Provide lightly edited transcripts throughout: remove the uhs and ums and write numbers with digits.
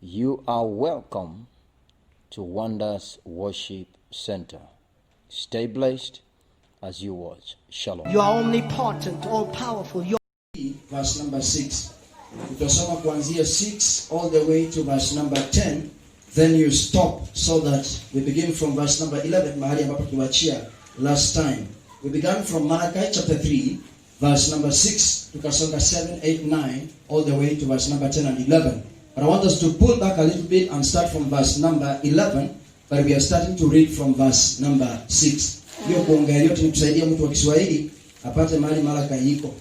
You are welcome to Wonders Worship Center. Stay blessed as you watch. Shalom. You are omnipotent, all powerful. Verse number 6. Utasoma kuanzia 6 all the way to verse number 10. Then you stop so that we begin from verse number 11 mahali ambapo tuliachia last time. We began from Malachi chapter 3 verse number 6 tukasonga 7, 8, 9 all the way to verse number 10 and 11. But I want us to pull back a little bit and start from verse number 11, but we are starting to read from verse number 6. Hiyo kuongea yote ni kusaidia mtu wa Kiswahili apate mahali Malachi iko.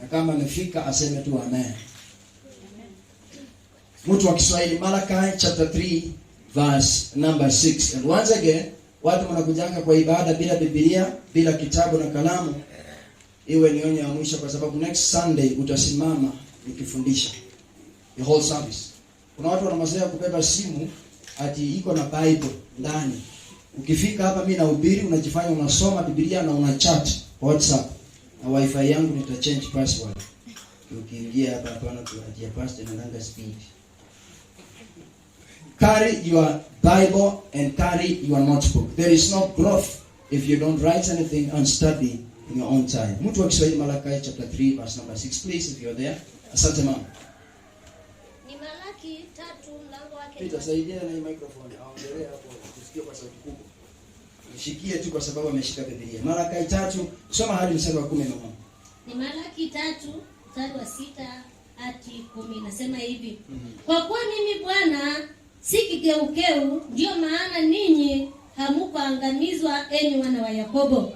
Na kama amefika aseme tu amen. Mtu wa Kiswahili, Malachi chapter 3 verse number 6. And once again, watu wanakujanga kwa ibada bila Biblia, bila kitabu na kalamu. Iwe ni onyo ya mwisho kwa sababu next Sunday utasimama nikifundisha the whole service. Kuna watu wana mazoea kubeba simu ati iko na Bible ndani. Ukifika hapa mimi nahubiri, unajifanya unasoma Biblia na una chat WhatsApp. Na wifi yangu nita change password. Ukiingia hapa hapana tuachie pastor na nanga speed. Carry your Bible and carry your notebook. There is no growth if you don't write anything and study in your own time. Mtu wa Kiswahili, Malachi chapter 3 verse number 6, please, if you're there. Asante mama. Ni Malaki 3 mlango wake. Peter, saidia na hii microphone. Aongelee hapo tusikie kwa sauti kubwa. Nishikie tu kwa sababu ameshika Biblia. Malachi 3, soma hadi mstari wa 10 mama. Ni Malaki 3 mstari wa 6 hadi 10 nasema hivi. Kwa kuwa mimi Bwana si kigeukeu, ndio maana ninyi hamukuangamizwa enyi wana wa Yakobo.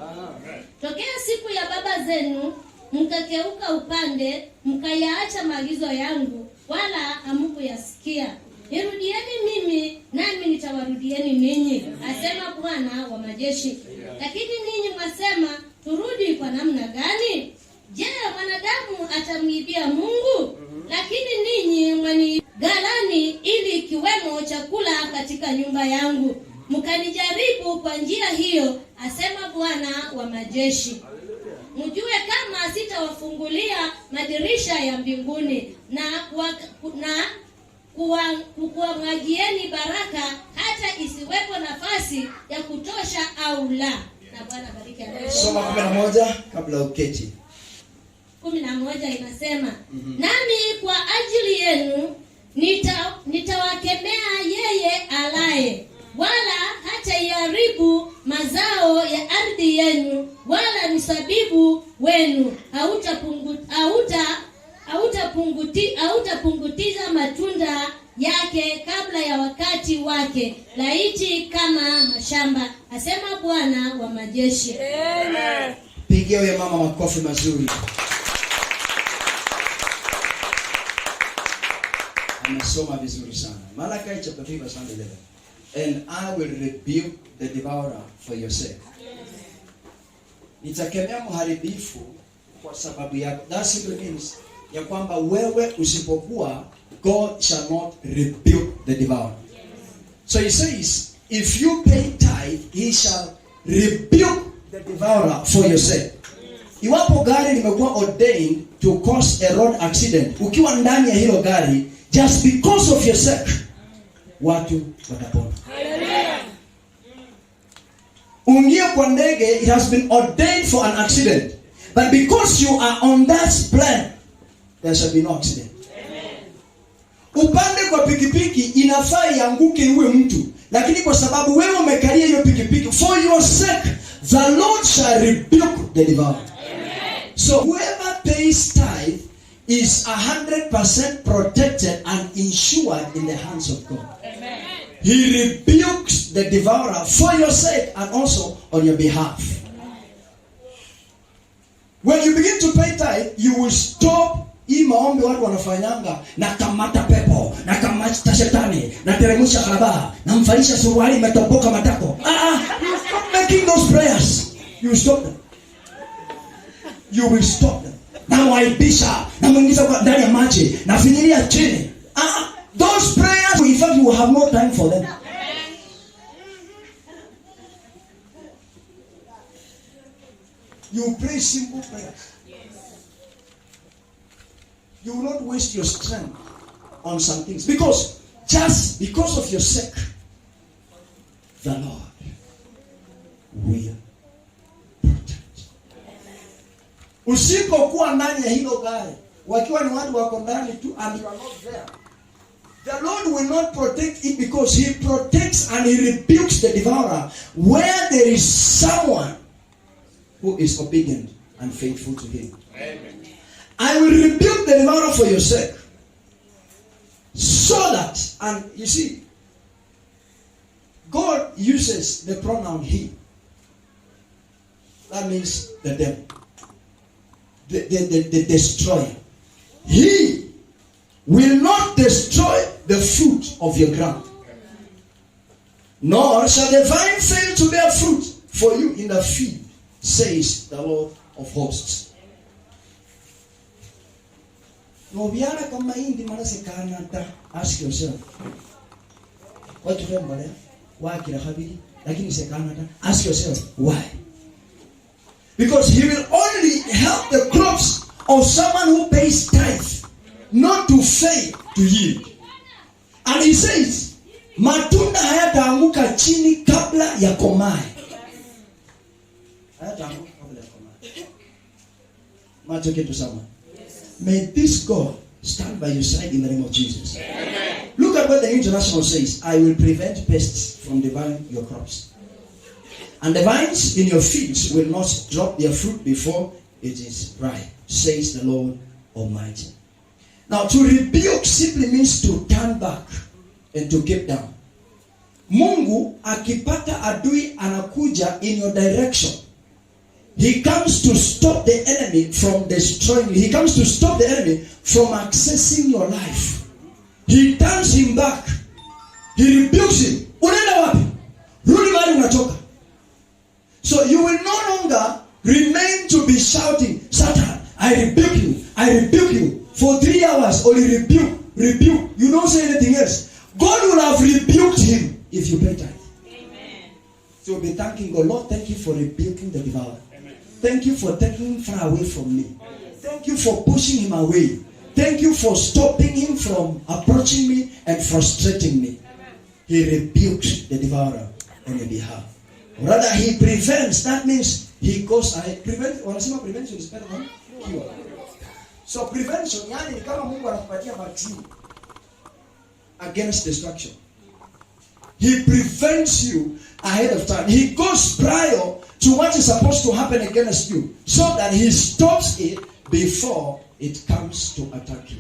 Tokea siku ya baba zenu mkakeuka upande, mkayaacha maagizo yangu, wala hamukuyasikia. Nirudieni mimi, nami nitawarudieni ninyi, asema Bwana wa majeshi. Lakini ninyi mwasema, turudi kwa namna gani? Je, mwanadamu atamwibia Mungu? Lakini ninyi mwanigalani ili kiwemo chakula katika nyumba yangu. Mkanijaribu kwa njia hiyo, asema Bwana wa majeshi. Mjue kama sitawafungulia madirisha ya mbinguni na kuwamwagieni baraka hata isiwepo nafasi ya kutosha au la. Na Bwana bariki anaye. Soma 11 kabla uketi. 11 inasema, nami kwa ajili yenu nitawakemea yeye alaye, wala hata iharibu mazao ya ardhi yenu, wala msabibu wenu hautapungutiza matunda yake kabla ya wakati wake, laiti kama mashamba, asema Bwana wa majeshi. Amen. Pigia huyo mama makofi mazuri. Amesoma vizuri sana. Malachi chapter 3 verse 11. And I will rebuke the devourer for your sake. Nitakemea mharibifu kwa sababu yako. That simply means ya kwamba wewe usipokuwa, God shall not rebuke the devourer. So he says, if you pay tithe, he shall rebuke the devourer for your sake. Iwapo gari limekuwa ordained to cause a road accident, ukiwa ndani ya hilo gari, just because of your sake, watu watapona. Ungie kwa ndege, it has been ordained for an accident, but because you are on that plane, there shall be no accident. Upande kwa pikipiki, inafaa ianguke iwe mtu, lakini kwa sababu wewe umekalia hiyo pikipiki, for your sake, the Lord shall rebuke the devourer. So whoever pays tithe is 100% protected and insured in the hands of God. Amen. He rebukes the devourer for your sake and also on your behalf. When you begin to pay tithe, you will stop hii maombi watu wanafanyanga na kamata pepo, na kamata shetani, na teremusha kalaba, na mfalisha suruali imetoboka matako. You stop making those prayers. You stop them. You will stop them. Na waibisha, na mwingiza kwa ndani ya maji, na finyilia chini. Those prayers, in fact, you will have no time for them. You pray simple prayers. You will not waste your strength on some things. Because just because of your sake, the Lord will protect. Usipokuwa ndani ya hilo gari, wakiwa ni watu wako ndani tu and you are not there, the Lord will not protect it, because He protects and He rebukes the devourer where there is someone who is obedient and faithful to Him. Amen. I will rebuke the devourer for your sake, so that, and you see, God uses the pronoun He. That means the devil, the destroyer. He will not destroy the fruit of your ground, nor shall the vine fail to bear fruit for you in the field, says the Lord of hosts. Ask yourself, ask yourself, why? Because He will only help the crops of someone who pays tithe not to fail to yield. And He says, matunda hayataanguka chini kabla ya komae. Hayataanguka kabla ya komae. Matoke to someone. May this God stand by your side in the name of Jesus. Amen. Look at what the International says. I will prevent pests from devouring your crops. And the vines in your fields will not drop their fruit before it is ripe, says the Lord Almighty. Now, to rebuke simply means to turn back and to keep down. Mungu akipata adui anakuja in your direction, He comes to stop the enemy from destroying you. He comes to stop the enemy from accessing your life. He turns him back. He rebukes him. Unaenda wapi? Rudi mahali unatoka. So you will no longer remain to be shouting, Satan, I rebuke you. I rebuke you. For 3 hours, only rebuke. You don't say anything else. God will have rebuked him if you pay tithe. Amen. So you'll be thanking God. Lord, thank you for rebuking the devourer. Thank you for taking him far away from me. Thank you for pushing him away. Thank you for stopping him from approaching me and frustrating me. He rebukes the devourer on your behalf. Rather, He prevents. That means He goes ahead. Prevention is better than cure. So prevention, yani ni kama Mungu anakupatia vaccine against destruction. He prevents you ahead of time. He goes prior to what is supposed to happen against you, so that He stops it before it comes to attack you.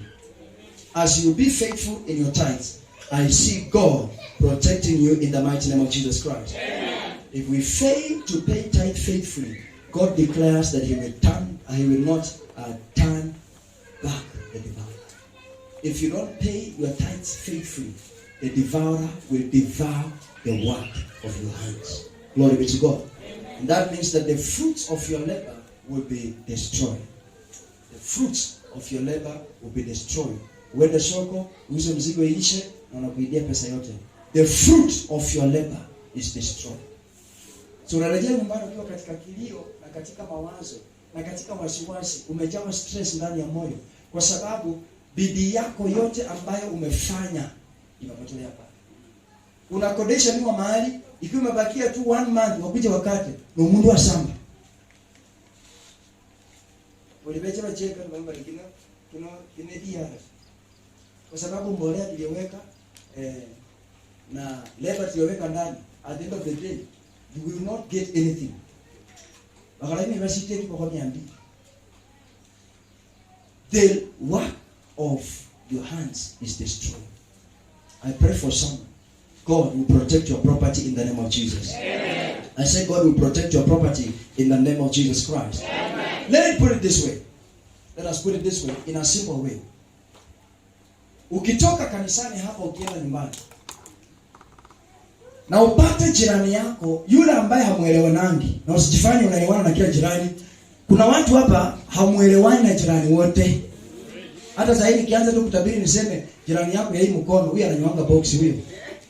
As you be faithful in your tithes, I see God protecting you in the mighty name of Jesus Christ. Amen. If we fail to pay tithe faithfully, God declares that He will not turn back the devourer. If you don't pay your tithes faithfully, the devourer will devour the work of your hands. Glory be to God. Amen. And that means that the fruits of your labor will be destroyed. The fruits of your labor will be destroyed. Uende soko, uze mzigo iishe, na unakuidia pesa yote. The fruit of your labor is destroyed. So unarejea nyumbani ukiwa katika kilio na katika mawazo na katika wasiwasi, umejawa stress ndani ya moyo, kwa sababu bidii yako yote ambayo umefanya imepotelea pale. Unakodesha nyumba mahali, ikiwa umebakia tu 1 month wakuje wakati na mundu wa samba. Ulibecha bacheka na mambo mengine kimedia. Kwa sababu mbolea tuliweka na labor tuliweka ndani, at the end of the day you will not get anything. Bakala university kwa kwa miambi. The work of your hands is destroyed. I pray for someone. God will protect your property in the name of Jesus. Amen. I say God will protect your property in the name of Jesus Christ. Amen. Let me put it this way. Let us put it this way, in a simple way. Ukitoka kanisani hapa ukienda nyumbani, na upate jirani yako yule ambaye hamuelewanangi, na usijifanye unaelewana na kila jirani. Kuna watu hapa hamuelewani na jirani wote. Hata sasa hivi kianza tu kutabiri niseme jirani yako ya hii mkono, huyu ananyonga box huyo.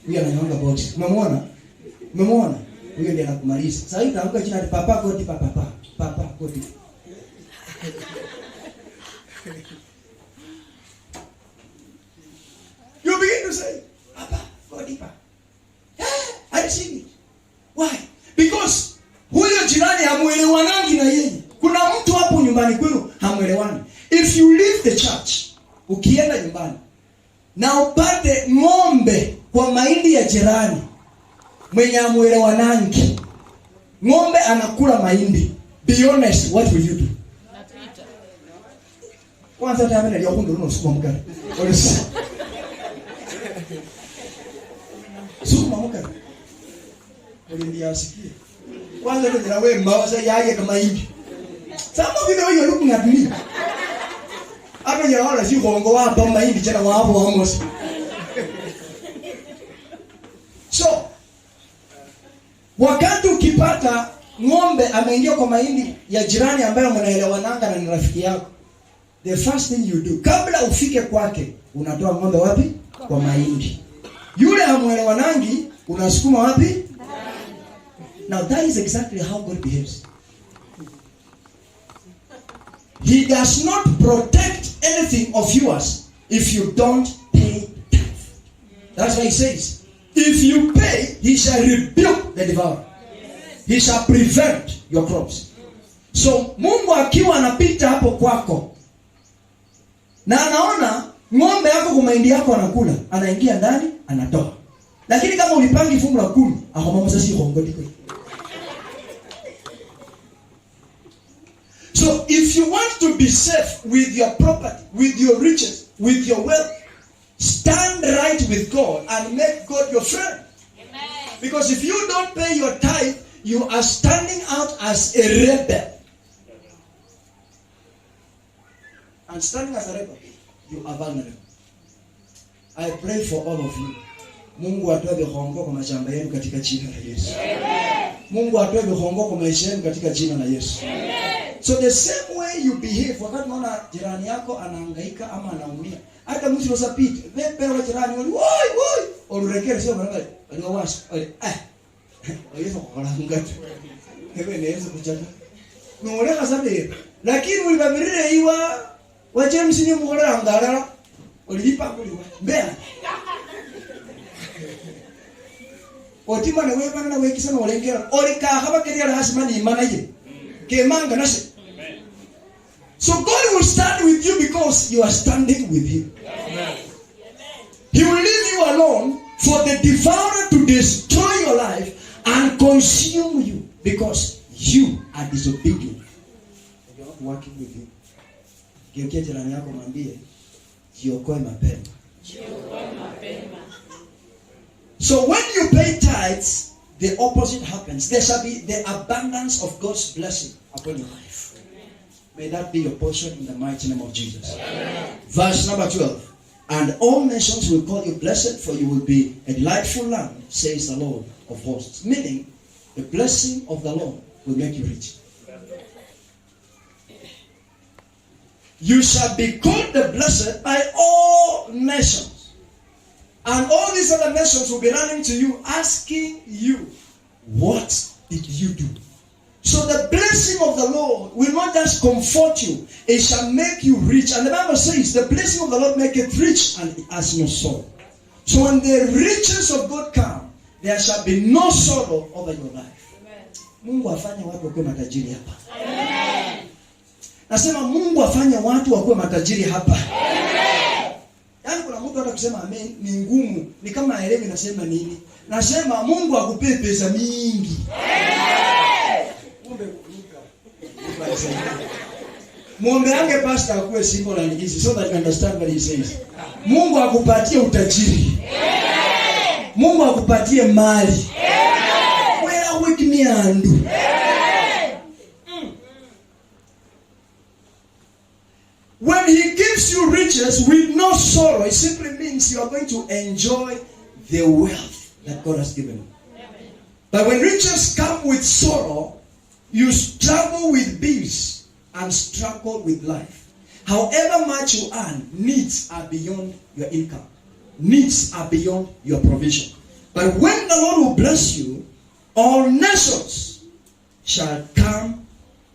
Huyu ananyonga box. Umemwona? Huyo ndiye anakumaliza. Sasa hivi taamka jina la papa kodi papa kodi. say, Papa, go deeper. I see it. Why? Because huyo jirani hamuelewanangi na yeye. Kuna mtu hapo nyumbani kwenu hamuelewani. If you leave the church, ukienda nyumbani na upate ng'ombe kwa mahindi ya jirani mwenye hamuelewanangi, ng'ombe anakula mahindi, be honest, what will you do? Kwanza tamena ndio hundo unasukuma mkate. Sukuma mkate. Ndio asikie. Kwanza ndio na wewe mbawaza yake kama hivi. Some of you know you're looking at me. Hapo ya wala si hongo hapa mahindi tena wapo almost. So wakati ukipata ng'ombe ameingia kwa mahindi ya jirani ambaye mnaelewananga na ni rafiki yako, the first thing you do, kabla ufike kwake, unatoa ng'ombe wapi? Kwa mahindi. Yule hamuelewanangi, unasukuma wapi? Now that is exactly how God behaves. He does not protect anything of yours if you don't pay tithe. That's why he says, if you pay, he shall rebuke the devourer. He shall prevent your crops. So Mungu akiwa anapita hapo kwako na anaona ng'ombe yako kwa mahindi yako anakula, anaingia ndani, anatoa. Lakini kama ulipangi fungu la 10, ahoma sasa si hongoti kweli. So if you want to be safe with your property, with your riches, with your wealth, stand right with God and make God your friend. Amen. Because if you don't pay your tithe, you are standing out as a rebel. And standing as a rebel, you are vulnerable. I pray for all of you. Mungu atoe vihongo kwa mashamba yenu katika jina la Yesu. Amen. Mungu atoe vihongo kwa maisha yenu katika jina la Yesu. Amen. So the same way you behave, wakati unaona jirani yako anahangaika ama anaumia, hata mtu usapite, wewe wa jirani woi woi, ururekere sio mara ngapi? Aliwawash, Yesu kukolanga tu. Wewe ni Yesu kuchaka. Nuoleka sabe. Lakini ulibabirire iwa wa James ni mukolera ngara. Ulipa kuliwa. Mbea. Otima na wewe bana na wewe kisa na olengera. Olika haba keria hasimani imana ye. Kemanga nasi. So God will stand with you because you are standing with him. Amen. He will leave you alone for the devourer to destroy your life and consume you because you are disobedient. You are not working with him. Geukia jirani yako mwambie jiokoe mapema. So when you pay tithes, the opposite happens. There shall be the abundance of God's blessing upon your life. May that be your portion in the mighty name of Jesus. Amen. Verse number 12. And all nations will call you blessed, for you will be a delightful land, says the Lord of hosts. Meaning, the blessing of the Lord will make you rich. You shall be called the blessed by all nations. And all these other nations will be running to you, asking you, what did you do? So the blessing of the Lord will not just comfort you, it shall make you rich. And the Bible says, the blessing of the Lord maketh rich and it has no sorrow. So when the riches of God come, there shall be no sorrow over your life. Mungu afanye watu wakuwe matajiri hapa. Amen. Nasema Mungu afanye watu wakuwe matajiri hapa. Amen. Yaani kuna mtu hata kusema amen ni ngumu, ni kama haelewi nasema nini. Nasema Mungu akupe pesa mingi. Muombe ange pastor akuwe simple and easy so that you understand what he says. Mungu akupatie utajiri. Amen. Mungu akupatie mali. Amen. Where with me and when he gives you riches with no sorrow, it simply means you are going to enjoy the wealth that God has given you. Amen. But when riches come with sorrow, you struggle with bills and struggle with life. However much you earn, needs are beyond your income. Needs are beyond your provision. But when the Lord will bless you, all nations shall come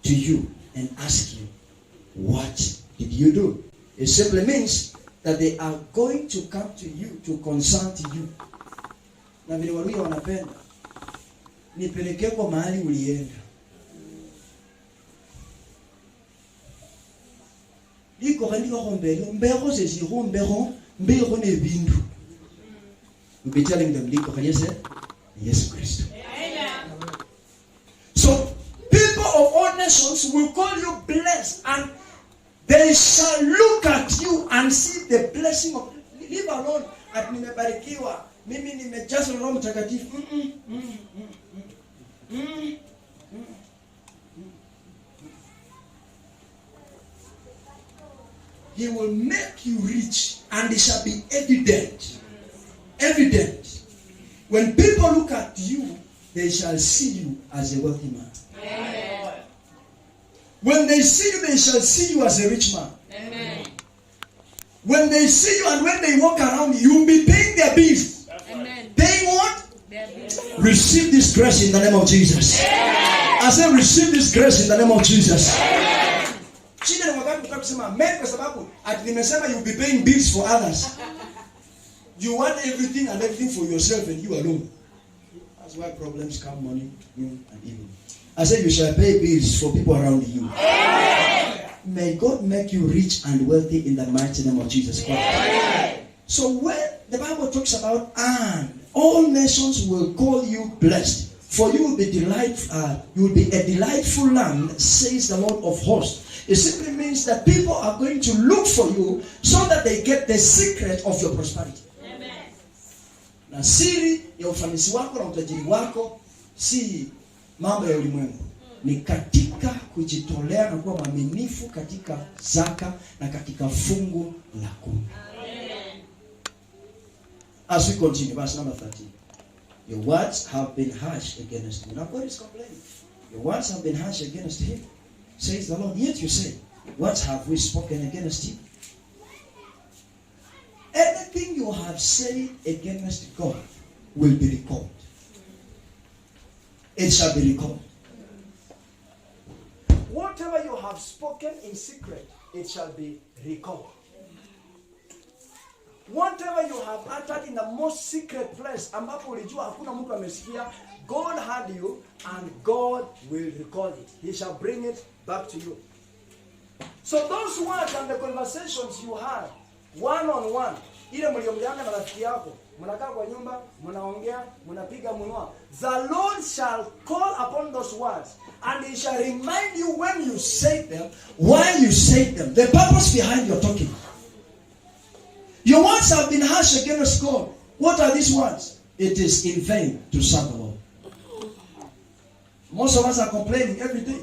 to you and ask you, what did you do? It simply means that they are going to come to you to consult you. Na vile Waluhya wanapenda, nipeleke kwa mahali ulienda. Iko kandiwa kombelo, mbero zeziro mbero ne bindu. We'll be telling them, liko kanyese, Yesu Kristo. So, people of all nations will call you blessed, and they shall look at you and see the blessing of, leave alone at nimebarikiwa, mimi nimejazwa Roho Mtakatifu. He will make you rich, and it shall be evident. Evident. When people look at you, they shall see you as a wealthy man. Amen. When they see you, they shall see you as a rich man. Amen. When they see you and when they walk around you, will be paying their bills. Amen. Paying what? Their bills. Receive this grace in the name of Jesus. Amen. I say receive this grace in the name of Jesus. Shida ni wakati utakusema amen kwa sababu ati nimesema you will be paying bills for others. You want everything and everything for yourself and you alone. That's why problems come morning, noon, and evening. I say you shall pay bills for people around you. Amen. May God make you rich and wealthy in the mighty name of Jesus Christ. Amen. So when the Bible talks about and all nations will call you blessed, for you will be you will be a delightful land, says the Lord of hosts. It simply means that people are going to look for you so that they get the secret of your prosperity. Na siri ya ufanisi wako na utajiri wako si mambo ya ulimwengu, ni katika kujitolea na kuwa mwaminifu katika zaka na katika fungu la 10. As we continue, verse number 13. Your words have been harsh against me. Now God is complaining. Your words have been harsh against him, says the Lord. Yet you say, what have we spoken against him? Anything you have said against God will be recalled. It shall be recalled. Whatever you have spoken in secret, it shall be recalled. Whatever you have uttered in the most secret place, ambapo ulijua hakuna mtu amesikia, God heard you and God will recall it. He shall bring it back to you. So those words and the conversations you had one-on-one, ile mliongea na rafiki yako, mnakaa kwa nyumba, mnaongea, mnapiga mnua, the Lord shall call upon those words and he shall remind you when you say them, why you say them, the purpose behind your talking. Your words have been harsh against God. What are these words? It is in vain to serve the Lord. Most of us are complaining every day.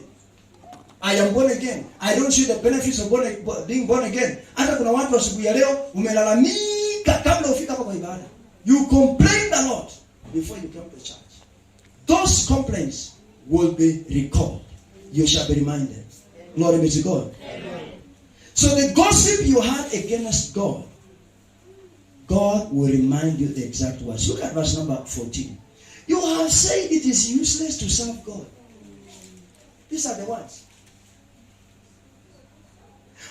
I am born again. I don't see the benefits of being born again. Hata kuna watu asubuhi ya leo umelalamika kabla ufika kwa ibada. You complain a lot before you come to church. Those complaints will be recalled. You shall be reminded. Glory be to God. Amen. So the gossip you had against God, God will remind you the exact words. Look at verse number 14. You have said it is useless to serve God. These are the words.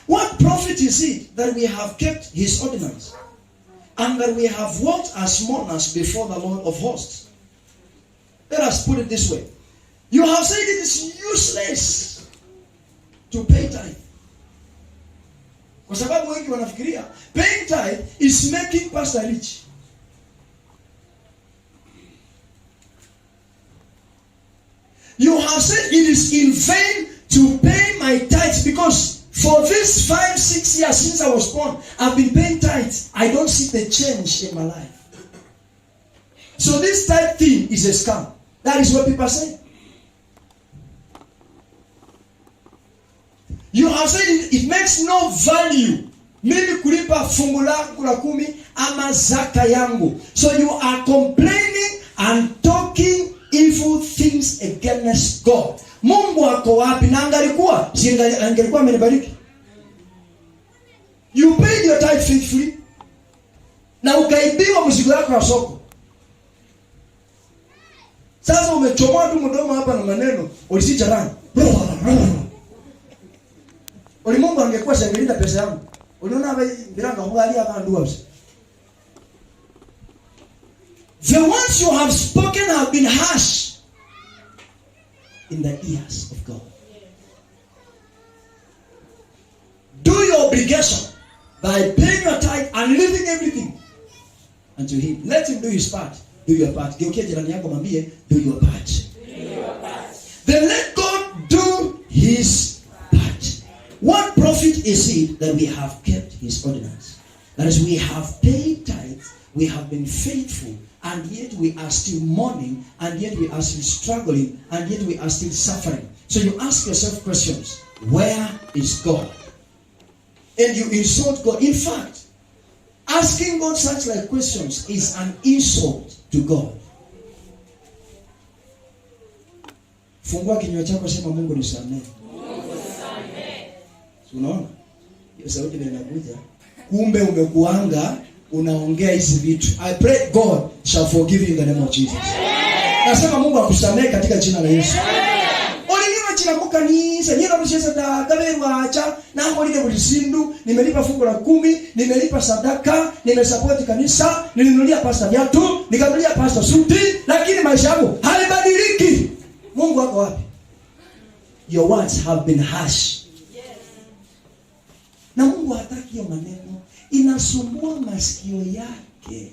What profit is it that we have kept his ordinance, and that we have walked as mourners before the Lord of hosts? Let us put it this way. You have said it is useless to pay tithe. Kwa sababu wengi wanafikiria paying tithe is making pastor rich. You have said it is in vain to pay my tithes because for these 5-6 years since I was born, I've been paying tithes. I don't see the change in my life. So this tithe thing is a scam. That is what people say. You have said it makes no value mimi kulipa fungu langu la 10 ama zaka yangu. So you are complaining and talking evil things against God. Mungu wako wapi? Na angalikuwa amenibariki. You paid your tithe faithfully na ukaibiwa mzigo wako wa soko. Sasa umechomoa tu mdomo hapa na maneno ulisicha rani. Ulimwengu angekuwa shangelinda pesa yangu. Unaona biranga mgali abantu wabse. The words you have spoken have been harsh in the ears of God. Do your obligation by paying your tithe and leaving everything unto him. Let him do his part. Do your part. Geukia jirani yako mwambie, do your part. Then let God do his part. What profit is it that we have kept his ordinance? That is, we have paid tithes, we have been faithful, and yet we are still mourning, and yet we are still struggling, and yet we are still suffering. So you ask yourself questions. Where is God? And you insult God. In fact, asking God such like questions is an insult to God. Fungua kinywa chako, sema Mungu nisamehe. Mungu nisamehe. Unaona? Hiyo sauti inakuja. Kumbe umekuanga unaongea hizi vitu. I pray God shall forgive you in the name of Jesus. Nasema Mungu akusamehe katika jina la Yesu. Chiramuka kanisa nyira mshesa da gaberwa acha na ngolile bulisindu nimelipa fungu la 10 nimelipa sadaka nimesupport kanisa nilinunulia pasta viatu nikanunulia pasta suti lakini maisha yangu haibadiliki. Mungu wako wapi? Your words have been harsh. Yes. Na Mungu hataki hiyo maneno, inasumbua masikio yake.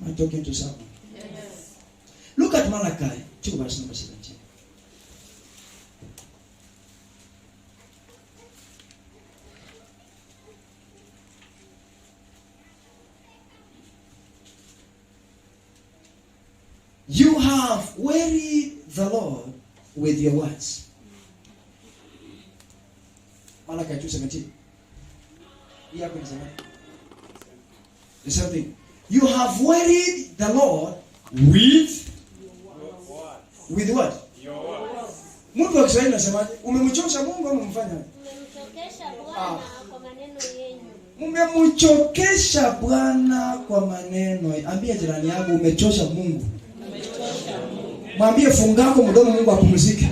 Am I talking to someone? Yes. Look at Malachi 2 verse number 17. You have wearied the Lord with your words. Malachi 2:17. The same thing. You have wearied the Lord with what? Your words. Mungu wa Kiswahili anasema umemchosha Mungu au umemfanya? Umemchokesha Bwana kwa maneno yenu. Umemchokesha Bwana kwa maneno. Ambia jirani yako umechosha Mungu. Mwambie fungako mdomo Mungu apumzike.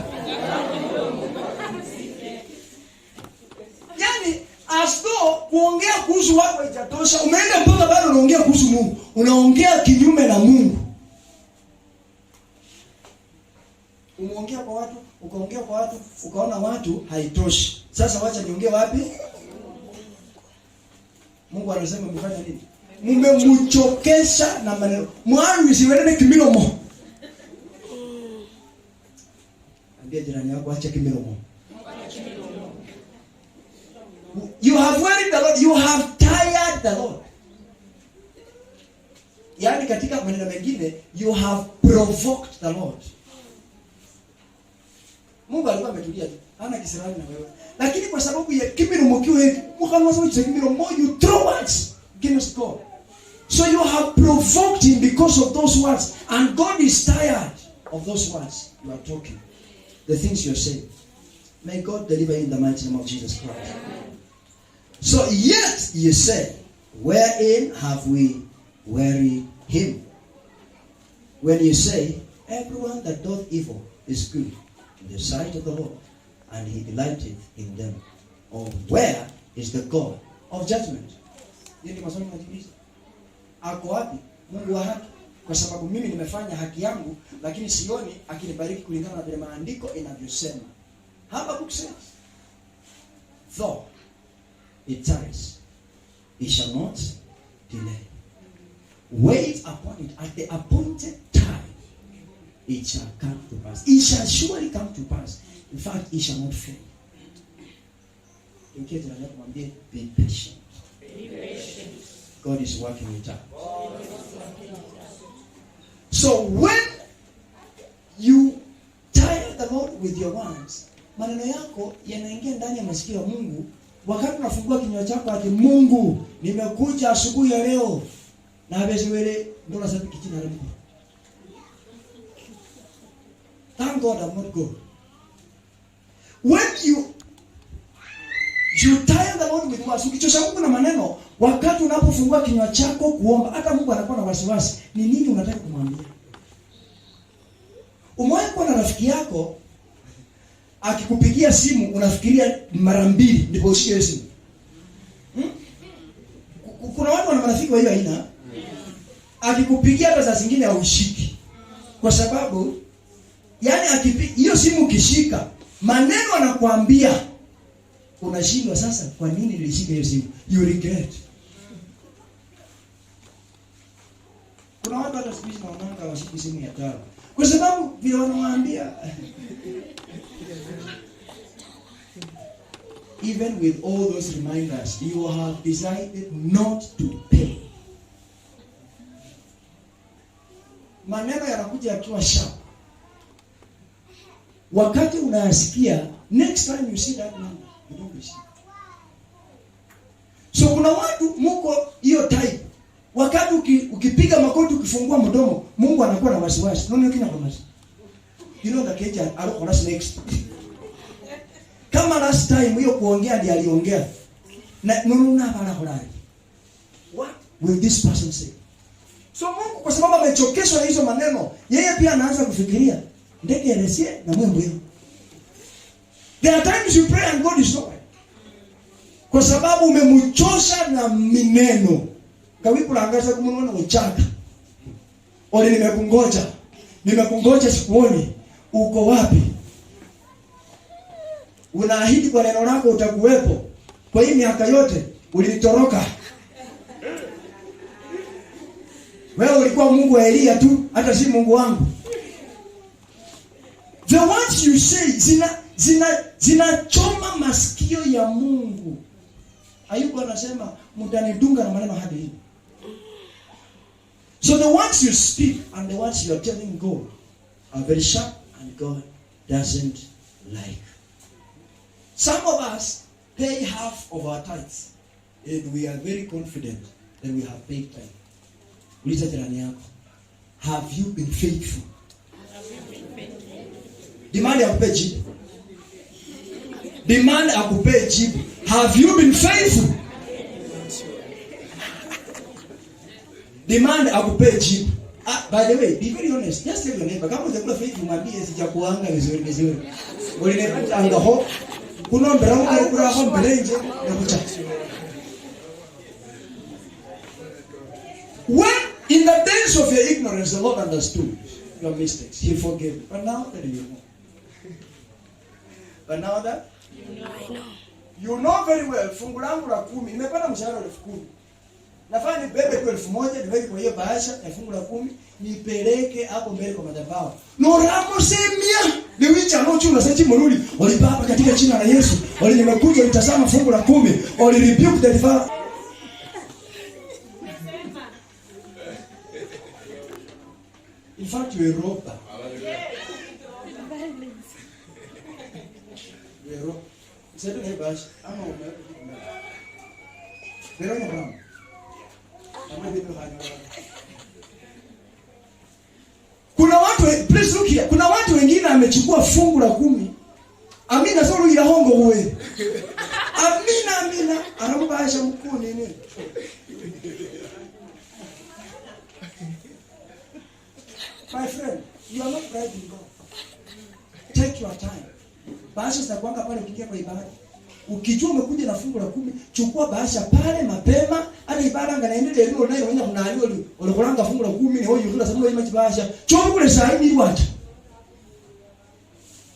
Yaani as though kuongea kuhusu watu haijatosha, umeenda mpaka bado unaongea kuhusu Mungu. Unaongea kinyume na Mungu. Umeongea kwa watu, ukaongea kwa watu, ukaona watu haitoshi. Sasa wacha niongee wapi? Mungu anasema umefanya nini? Mmemchokesha na maneno. Mwangu isiwelele kimilomo. Ambia jirani yako acha kimilomo. You have wearied the Lord, you have tired the Lord. Yaani katika maneno mengine, you have provoked the Lord. Mungu alikuwa ametulia tu, hana kisirani na wewe. Lakini kwa sababu ya kimilomo kiwe, mkamazo cha kimilomo, you throw words against God. So you have provoked him because of those words, and God is tired of those words you are talking, the things you are saying. May God deliver in the mighty name of Jesus Christ. So yet you say, wherein have we wearied him? When you say, everyone that doth evil is good in the sight of the Lord, and he delighteth in them. Or where is the God of judgment? Yeye maswali najiuliza. Ako wapi Mungu wa haki? Kwa sababu mimi nimefanya haki yangu, lakini sioni akinibariki kulingana na vile maandiko inavyosema. Habakkuk says, though it tarries, it shall not delay. Wait upon it at the appointed time. It shall come to pass. It shall surely come to pass. In fact, it shall not fail. Be patient. Be patient. God is working it out. So when you tire the Lord with your words, maneno yako yanaingia ndani ya masikio ya Mungu. Wakati unafungua kinywa chako ati Mungu, nimekuja asubuhi ya leo na abeziwele ndola sabi kichina hapo. Thank God I'm not God. When you tire the Lord with words, ukichosha Mungu na maneno, wakati unapofungua kinywa chako kuomba, hata Mungu anakuwa na wasiwasi. Ni nini unataka kumwambia? Umewahi kuwa na rafiki yako akikupigia simu unafikiria mara mbili ndipo ushike simu. Kuna watu wana marafiki wa hiyo aina. Akikupigia hata saa zingine haushiki. Kwa sababu yani hiyo simu ukishika, maneno anakuambia unashindwa sasa, kwa nini nilishika hiyo simu? You regret. Kuna watu hata siku hizi wanaona washiki simu ya tao. Kwa sababu vile wanawaambia even with all those reminders, you have decided not to pay. Maneno yanakuja yakiwa sharp. Wakati unayasikia, next time you see that number, you don't receive. So kuna watu mko hiyo type. Wakati ukipiga makoti ukifungua mdomo, Mungu anakuwa na wasiwasi. Unaona kina kwa maji. You know the cage alikuwa next. Kama last time hiyo kuongea ndiye aliongea. Na nununa bana holari. What will this person say? So Mungu kwa sababu amechokeshwa na hizo maneno, yeye pia anaanza kufikiria ndege elesie na Mungu yeye. There are times you pray and God is nowhere. Kwa sababu umemchosha na mineno. Kawipu langaza kumuona uchaka. Ole nimekungoja. Nimekungoja sikuoni. Uko wapi? Unaahidi kwa neno lako utakuwepo. Kwa hii miaka yote ulinitoroka. Wewe ulikuwa Mungu wa Elia tu, hata si Mungu wangu. The words you say zinachoma masikio ya Mungu. Ayubu anasema mtanidunga na maneno hadi hivi. So the words you speak and the words you are telling God are very sharp and God doesn't like. Some of us pay half of our tithes and we are very confident that we have paid tithe. Uliza jirani yako, have you been faithful? Demand akupe jibu. Demand akupe jibu. Have you been faithful? Demand akupe jibu. By the way, be very honest. Just tell your neighbor, kama unakula faithful mwambie sijakuanga vizuri. Ulinikuta anga ho. Kuna mbera ukura ho mbelenje na kucha. When in the days of your ignorance, the Lord understood your mistakes. He forgave you. But now that you know. But now that I know. You know very well, fungu langu la 10, nimepata mshahara wa 10,000. Nafaa nibebe kwa 1,000 niweke kwa hiyo bahasha ya fungu la 10, nipeleke hapo mbele kwa madhabahu. Noramo semia, ni wicha no chuna sasa mrudi. Walibaba katika jina la Yesu. Wali nimekuja nitazama fungu la 10, wali rebuke the devourer. In fact, you are a robber. You are a robber. Sasa ndio basi ama umeweka Pero ni haram. Ama ndio hanya. Kuna watu, please look here. Kuna watu wengine amechukua fungu la 10. Amina sio ile hongo wewe. Amina. Anambasha mkuu nini? My friend, you are not bribing God. Take your time. Bahasha zitakuanga pale ukiingia kwa ibada. Ukijua umekuja na fungu la 10, chukua bahasha pale mapema, hata ibada nganaendelea ndio nayo wenye kunaliwa ulikolanga fungu la 10 ni hoyo kula sababu ile bahasha. Choma kule saa hii wacha.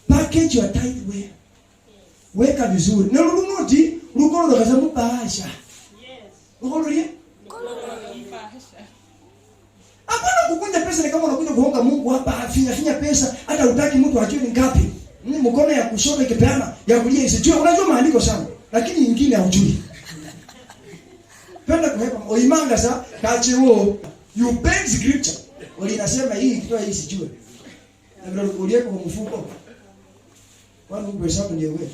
Package your tithe well. Weka vizuri. Na lununudi, lukolo ndo kasamu bahasha. Yes. Lukolo lie? Bahasha. Hapana kukunja pesa ni kama unakuja kuhonga Mungu hapa afinya pesa hata hutaki mtu ajue ni ngapi. Ni mkono ya kushoto ikipeana ya kulia isijue. Unajua maandiko sana lakini nyingine hujui. Penda kuhepa oimanga sa kachiwo you beg scripture. Walinasema hii kitoa hii isijue. Na ndio kulia kwa mfuko. Wanu pesa ndio wewe.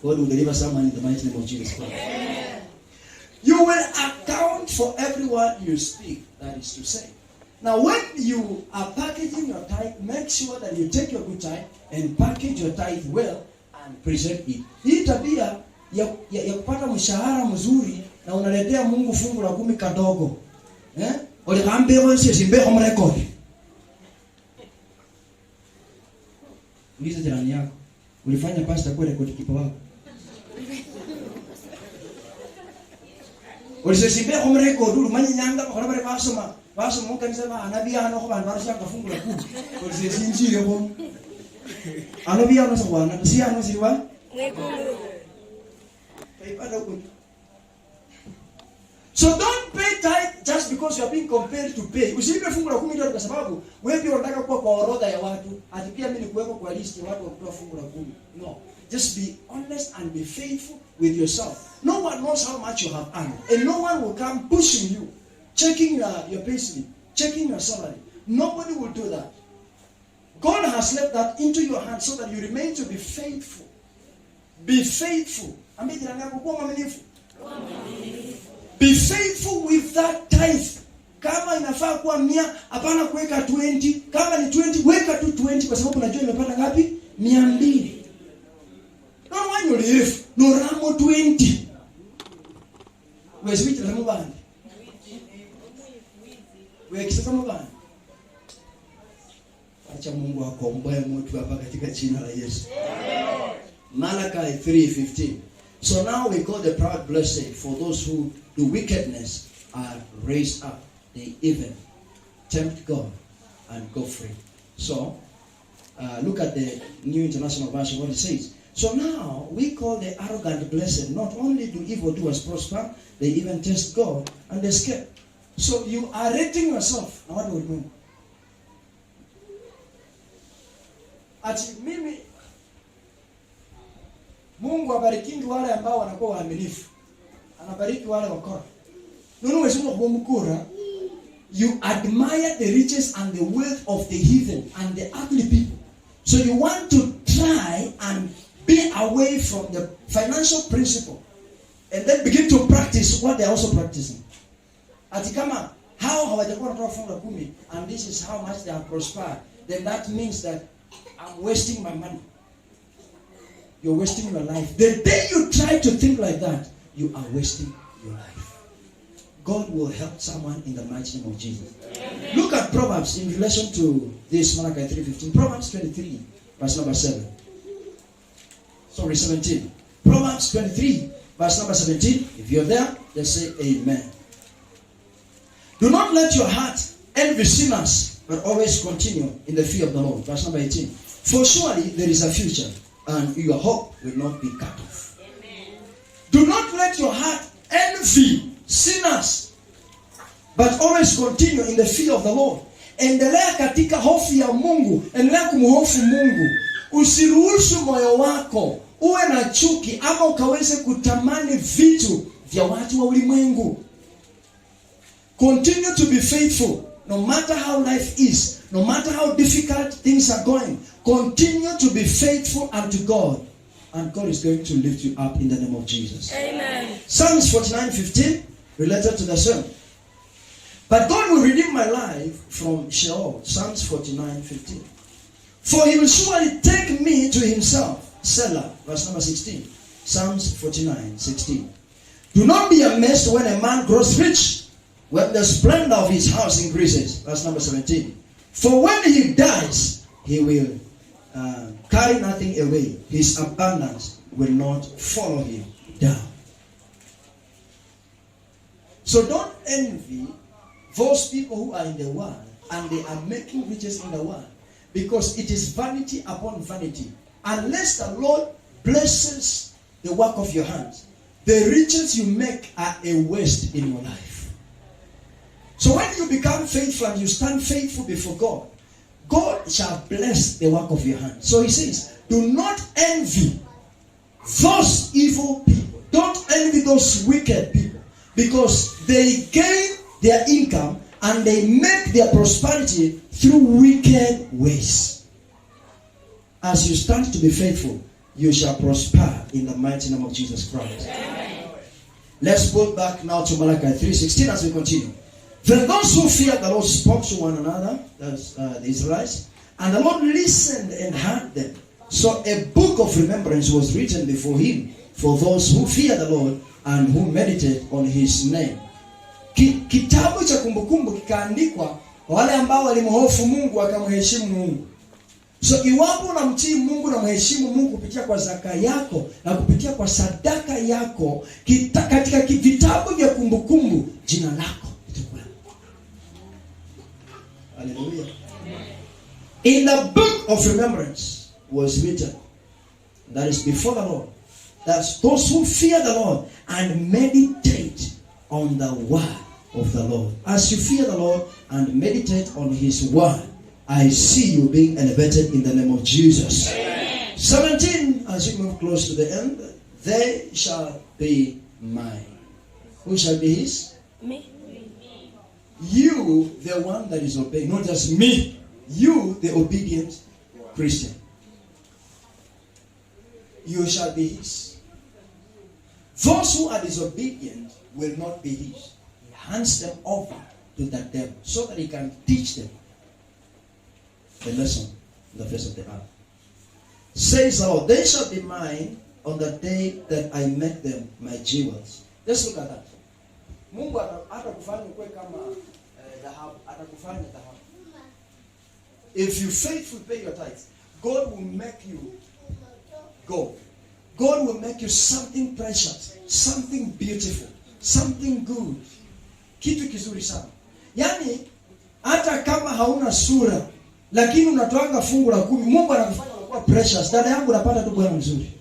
God will deliver someone in the mighty name of Jesus Christ. You will account for every word you speak, that is to say. Now when you are packaging your tithe, make sure that you take your good tithe and package your tithe well and present it. Hii tabia ya kupata mshahara mzuri na unaletea Mungu fungu la 10 kadogo. Ole kambe wose simbe home record. Uliza jirani yako. Ulifanya pastor kwa record kipa wako. Ulisesimbe homreko dulu manyi nyanga bakora bare basoma mukanisa ba anabia hano ko bantu barashaka fungura kubi. Ulisesinjire ko. Anabia no sokwana si ano siwa? Mwekulu. So don't pay tithe just because you are being compelled to pay. Usilipe fungu la 10 kwa sababu wewe pia unataka kuwa kwa orodha ya watu, ati pia mimi nikuweko kwa list ya watu wa kutoa fungu la 10. No. Just be honest and be faithful with yourself. No one knows how much you have earned, and no one will come pushing you, checking your payslip, checking your salary. Nobody will do that. God has left that into your hands so that you remain to be faithful. Be faithful. Be faithful with that tithe. Kama inafaa kuwa 100, hapana kuweka 20. Kama ni 20, weka tu 20 kwa sababu unajua imepata ngapi? 200. No one will live. No ramo 20. Wewe switch ramo bani. Wewe kisasa mbani. Acha Mungu akomboe mtu hapa katika jina la Yesu. Malachi 3:15. So now we call the proud blessed, for those who do wickedness are raised up. They even tempt God and go free. So, look at the New International Version, what it says. So now we call the arrogant blessed. Not only do evildoers prosper, they even test God and escape. So you are rating yourself. Now what do we mean? Ati mimi Mungu abarikingi wale ambao wanakuwa waaminifu. Anabariki wale wakora. Nunu wesumo kubomukura. You admire the riches and the wealth of the heathen and the ugly people. So you want to try and be away from the financial principle and then begin to practice what they are also practicing. Ati kama how hawajakuwa wanatoa fungu la 10 and this is how much they have prospered, then that means that I'm wasting my money. You're wasting your life. The day you try to think like that, you are wasting your life. God will help someone in the mighty name of Jesus. Amen. Look at Proverbs in relation to this, Malachi 3:15. Proverbs 23, verse number 7. Sorry, 17. Proverbs 23, verse number 17. If you're there, just say amen. Do not let your heart envy sinners, but always continue in the fear of the Lord. Verse number 18. For surely there is a future, and your hope will not be cut off. Amen. Do not let your heart envy sinners, but always continue in the fear of the Lord. Endelea katika hofu ya Mungu. Endelea kumhofu Mungu. Usiruhusu moyo wako uwe na chuki ama ukaweze kutamani vitu vya watu wa ulimwengu. Continue to be faithful no matter how life is, no matter how difficult things are going. Continue to be faithful unto God, and God is going to lift you up in the name of Jesus. Amen. Psalms 49:15 related to the same. But God will redeem my life from Sheol. Psalms 49:15. For he will surely take me to himself. Selah, verse number 16. Psalms 49:16. Do not be amazed when a man grows rich, when the splendor of his house increases. Verse number 17. For when he dies, he will carry nothing away. His abundance will not follow him down. So don't envy those people who are in the world and they are making riches in the world, because it is vanity upon vanity. Unless the Lord blesses the work of your hands, the riches you make are a waste in your life. So when you become faithful and you stand faithful before God, God shall bless the work of your hands. So he says, do not envy those evil people. Don't envy those wicked people, because they gain their income and they make their prosperity through wicked ways. As you stand to be faithful, you shall prosper in the mighty name of Jesus Christ. Amen. Let's go back now to Malachi 3:16 as we continue. Then those who feared the Lord spoke to one another, that's the Israelites, and the Lord listened and heard them. So a book of remembrance was written before him for those who fear the Lord and who meditate on his name. Kitabu cha kumbukumbu kikaandikwa wale ambao walimhofu Mungu wakamheshimu Mungu. So iwapo unamtii Mungu na mheshimu Mungu kupitia kwa zaka yako na kupitia kwa sadaka yako, katika vitabu vya kumbukumbu jina lako litakuwa. Hallelujah. In the book of remembrance was written, that is before the Lord, that's those who fear the Lord and meditate on the word of the Lord. As you fear the Lord and meditate on his word, I see you being elevated in the name of Jesus. Amen. 17, as you move close to the end, they shall be mine. Who shall be his? Me. You, the one that is obeying, not just me. You, the obedient Christian. You shall be his. Those who are disobedient will not be his. He hands them over to the devil so that he can teach them the lesson in the face of the earth. Says the Lord, they shall be mine on the day that I make them my jewels. Let's look at that. Mungu atakufanya kuwe kama dhahabu, atakufanya dhahabu. If you faithfully pay your tithes, God will make you gold. God will make you something precious, something beautiful, something good. Kitu kizuri sana. Yani hata kama hauna sura lakini unatoanga fungu la 10, Mungu anakufanya kuwa precious. Dada yangu unapata tu bwana mzuri.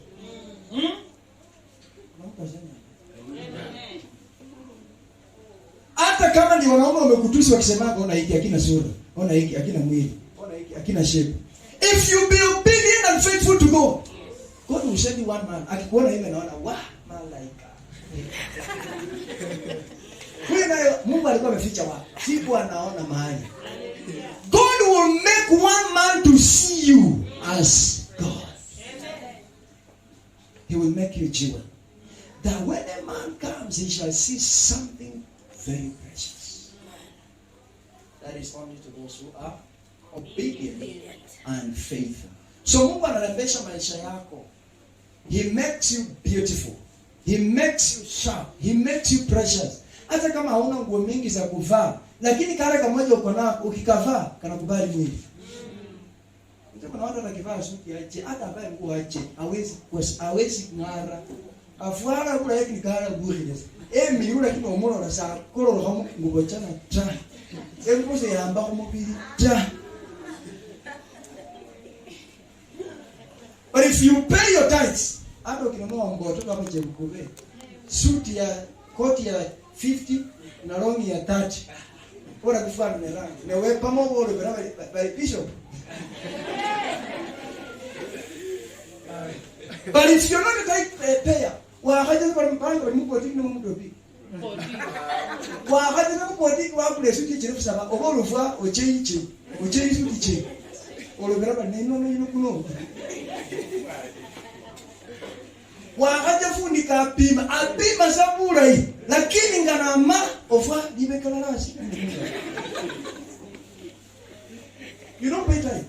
Hata kama ni wanaume wamekutusi wakisema ona hiki hakina sura, ona hiki hakina mwili, ona hiki hakina shape. If you be obedient and faithful to God, God will send you one man. Akikuona hivi anaona wa malaika. Wewe Mungu alikuwa ameficha wapi? Siku anaona mahali. God will make one man to see you as God. He will make you jewel. That when a man comes, he shall see something very precious. That is only to those who are obedient and faithful. So Mungu anarembesha maisha yako. He makes you beautiful. He makes you sharp. He makes you precious. Hata kama hauna nguo mingi za kuvaa, lakini kale kamoja uko nako ukikavaa kanakubali mwili. Ndio kuna watu wanakivaa suti aje, hata ambaye nguo aje, hawezi ngara. Afuara kula yake ni kala business. Miura kino omolo na saa kololo hamu nguo chana tra. Nguo se yamba ko mubiri tra. But if you pay your tithes, hata ukinunua nguo toka hapo je mkube. Suti ya koti ya 50 na longi ya 30. Ora kufana na rangi. Na wewe pamoja wale by bishop. But if you're not a tithe payer, wa haja kwa mpango Mungu atini na Mungu dobi. Wa haja na Mungu atini wa kule suti je kusaba obolufwa ocheyiche. Ocheyi suti je. Olobera ba neno no kuno. Wakaja fundika apima sabura hii lakini nganama ofwa dibekala rasi. You don't pay tithe.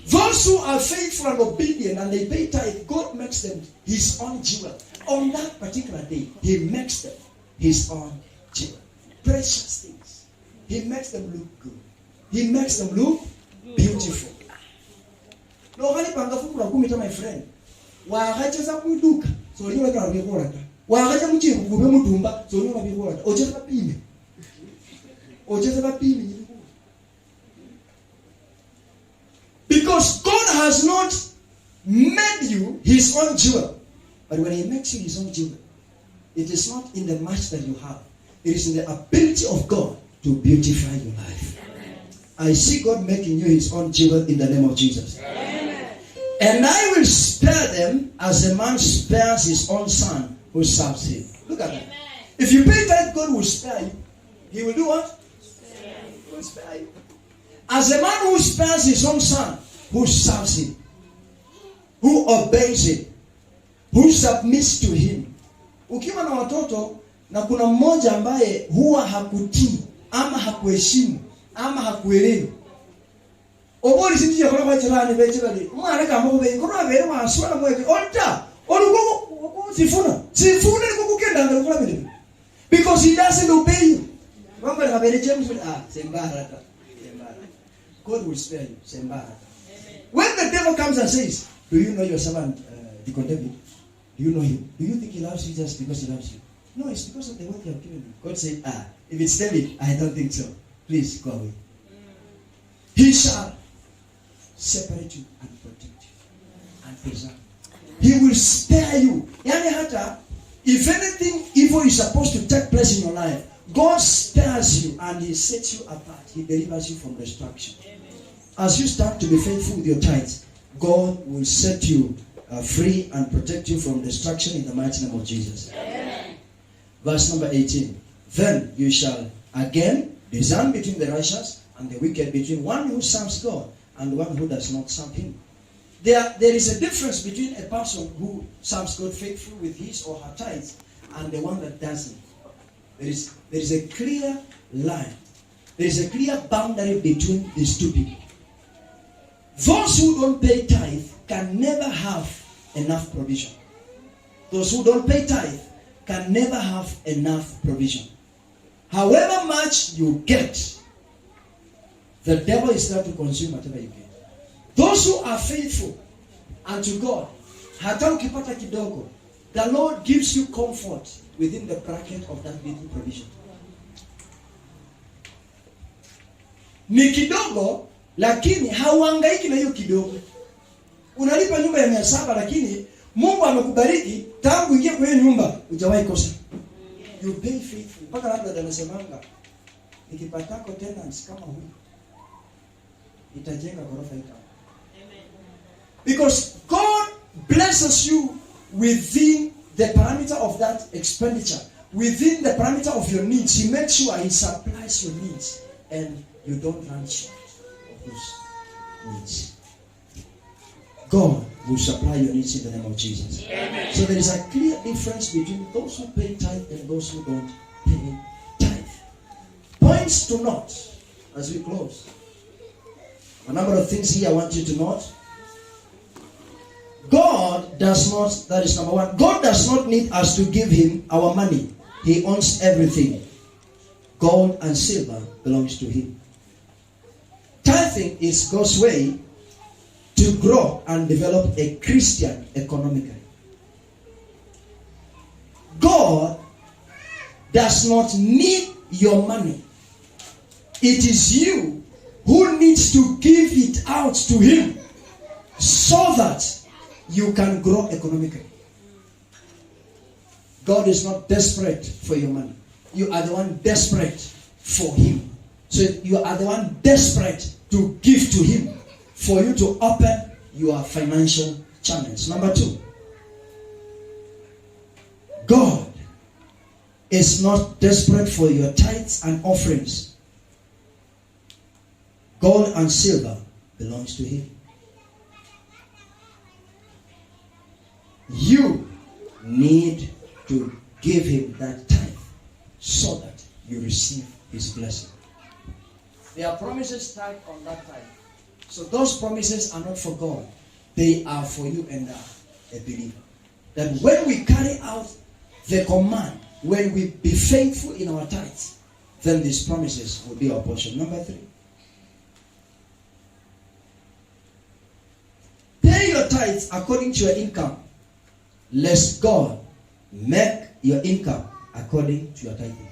Those who are faithful and obedient and they pay tithe, God makes them his own jewel. On that particular day, he makes them his own jewel. Precious things. He makes them look good. He makes them look beautiful. No hali panga fungu la 10 my friend. Wakacha kuduka so niwe kana bikora ta wakacha muchiru kube mutumba so niwe bikora ta ocheza kapime because God has not made you his own jewel, but when he makes you his own jewel, it is not in the much that you have, it is in the ability of God to beautify your life. I see God making you his own jewel in the name of Jesus. And I will spare them as a man spares his own son who serves him. Look at that. If you pay tithe, God will spare you. He will do what? He will spare you. As a man who spares his own son who serves him, who obeys him, who submits to him. Ukiwa na watoto na kuna mmoja ambaye huwa hakutii ama hakuheshimu ama hakuelewi, oboli sindi ya kwa jirani bejibali mwana kama obe kuna bere maswala mweke onta olugo sifuna ni kukenda ngakula bile because he doesn't obey you. Wanga kabere James sembara. God will spare you. Sembara. When the devil comes and says, do you know your servant, Deacon David? Do you know him? Do you think he loves you just because he loves you? No, it's because of the wealth you have given him. God said, if it's David, I don't think so. Please go away. He shall separate you and protect you and preserve you. He will spare you. Yani hata, if anything evil is supposed to take place in your life, God spares you and He sets you apart. He delivers you from destruction. As you start to be faithful with your tithes, God will set you free and protect you from destruction in the mighty name of Jesus. Amen. Verse number 18. Then you shall again discern between the righteous and the wicked, between one who serves God and one who does not serve Him. There is a difference between a person who serves God faithfully with his or her tithes and the one that doesn't. There is a clear line. There is a clear boundary between these two people. Those who don't pay tithe can never have enough provision. Those who don't pay tithe can never have enough provision. However much you get, the devil is there to consume whatever you get. Those who are faithful unto God, hata ukipata kidogo, the Lord gives you comfort within the bracket of that little provision. Ni kidogo, lakini hauhangaiki na hiyo kidogo. Unalipa nyumba ya 700 lakini Mungu amekubariki tangu ingie kwa hiyo nyumba hujawahi kosa. You pay faithful. Mpaka labda anasemanga nikipatako tenants kama huyu nitajenga ghorofa hii. Because God blesses you within the parameter of that expenditure, within the parameter of your needs. He makes sure He supplies your needs and you don't run short of those needs. God will supply your needs in the name of Jesus. Amen. So there is a clear difference between those who pay tithe and those who don't pay tithe. Points to note as we close. A number of things here I want you to note. God does not, that is number one, God does not need us to give Him our money. He owns everything. Gold and silver belongs to Him. Tithing is God's way to grow and develop a Christian economically. God does not need your money. It is you who needs to give it out to Him so that you can grow economically. God is not desperate for your money. You are the one desperate for Him. So you are the one desperate to give to Him for you to open your financial channels. Number 2, God is not desperate for your tithes and offerings. Gold and silver belongs to Him. You need to give Him that tithe so that you receive His blessing. There are promises tied on that tithe. So those promises are not for God. They are for you and a believer. That when we carry out the command, when we be faithful in our tithes, then these promises will be our portion. Number 3. Pay your tithes according to your income, lest God make your income according to your tithing.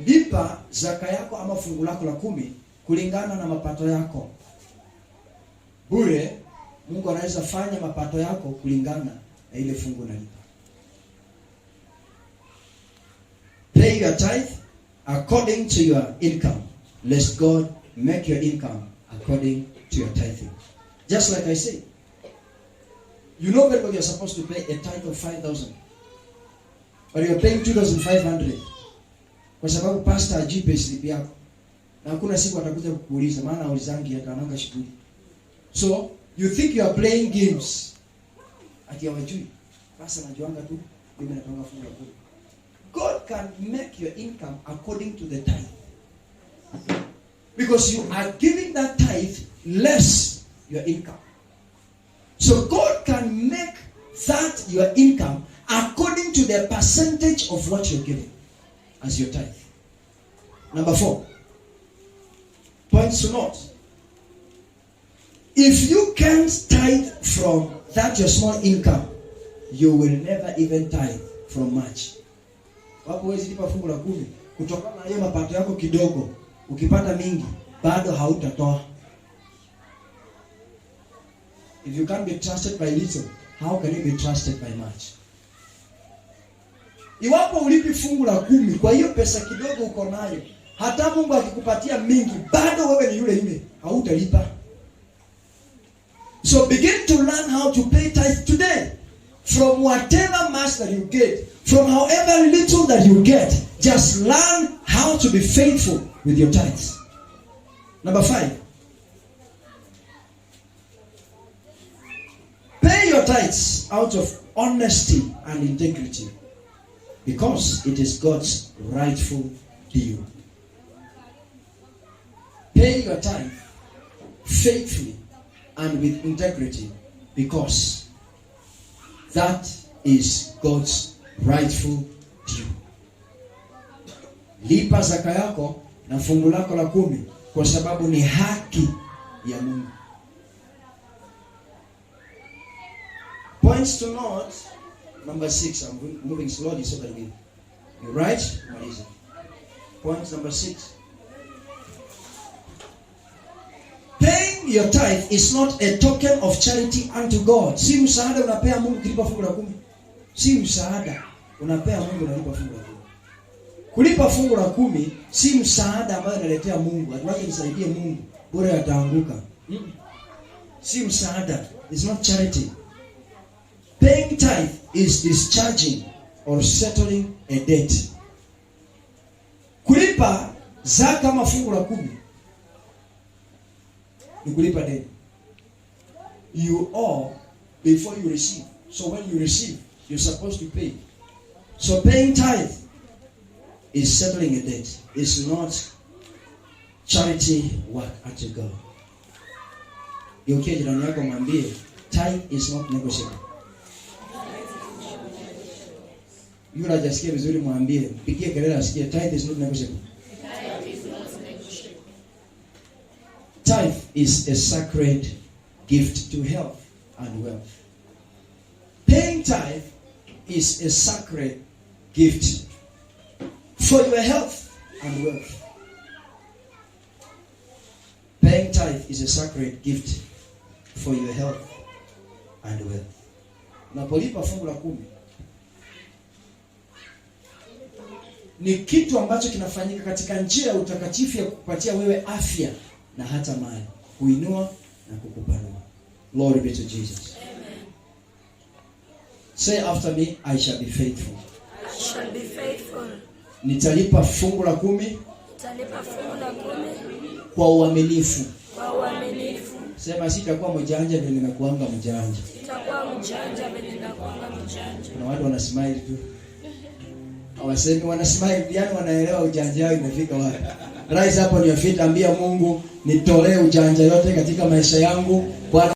Lipa zaka yako ama fungu lako la 10 kulingana na mapato yako. Bure, Mungu anaweza fanya mapato yako kulingana na ile fungu unalipa. Pay your tithe according to your income, lest God make your income according to your tithing. Just like I said, you know very well you're supposed to pay a tithe of 5,000, but you're paying 2,500 kwa sababu pastor ajipe slip yako, na hakuna siku atakuja kukuuliza, maana aulizangi atananga shughuli. So you think you are playing games ati hawajui pastor anajuanga tu mimi natanga fungu la 10. God can make your income according to the tithe, because you are giving that tithe less your income. So God can make that your income according to the percentage of what you're giving as your tithe. Number 4. Points to note. If you can't tithe from that your small income, you will never even tithe from much. Wapo wezi lipa fungu la 10 kutokana na hiyo mapato yako kidogo. Ukipata mingi bado hautatoa. If you can't be trusted by little, how can you be trusted by much? Iwapo ulipi fungu la 10 kwa hiyo pesa kidogo uko nayo, hata Mungu akikupatia mingi bado wewe ni yule yule, hautalipa. So begin to learn how to pay tithe today. From whatever much that you get, from however little that you get, just learn how to be faithful with your tithes. Number 5. Pay your tithes out of honesty and integrity, because it is God's rightful due. Pay your tithe faithfully and with integrity, because that is God's rightful due. Lipa zaka yako na fungu lako la 10 kwa sababu ni haki ya Mungu. Points to note. Number 6. I'm moving slowly so that you right? Amazing. Point number 6. Paying your tithe is not a token of charity unto God. Si msaada unapea Mungu kulipa fungu la 10. Si msaada unapea Mungu unalipa fungu la 10. Kulipa fungu la 10 si msaada ambao unaletea Mungu. Atuache nisaidie Mungu, bora ataanguka. Si msaada. It's not charity. Paying tithe is discharging or settling a debt. Kulipa zaka kama fungu la 10 ni kulipa deni. You owe before you receive. So when you receive, you're supposed to pay. So paying tithe is settling a debt. It's not charity work unto God. Yokia jirani yako mwambie, tithe is not negotiable. Yule hajasikia vizuri mwambie, pigie kelele asikie, tithe is not negotiable. Tithe is a sacred gift to health and wealth. Paying tithe is a sacred gift for your health and wealth. Paying tithe is a sacred gift for your health and wealth. Unapolipa fungu la 10 ni kitu ambacho kinafanyika katika njia ya utakatifu ya kukupatia wewe afya na hata mali, kuinua na kukupanua. Glory be to Jesus. Amen. Say after me, I shall be faithful. I shall be faithful. Nitalipa fungu la 10. Nitalipa fungu la 10 kwa uaminifu. Kwa uaminifu. Sema sitakuwa mjanja vile nimekuanga mjanja. Sitakuwa mjanja vile ninakuanga mjanja. Kuna watu wanasmile tu. Hawasemi, wanasmile, yani wanaelewa ujanja wao imefika wapi. Rise up on your feet, ambia Mungu nitolee ujanja yote katika maisha yangu. Bwana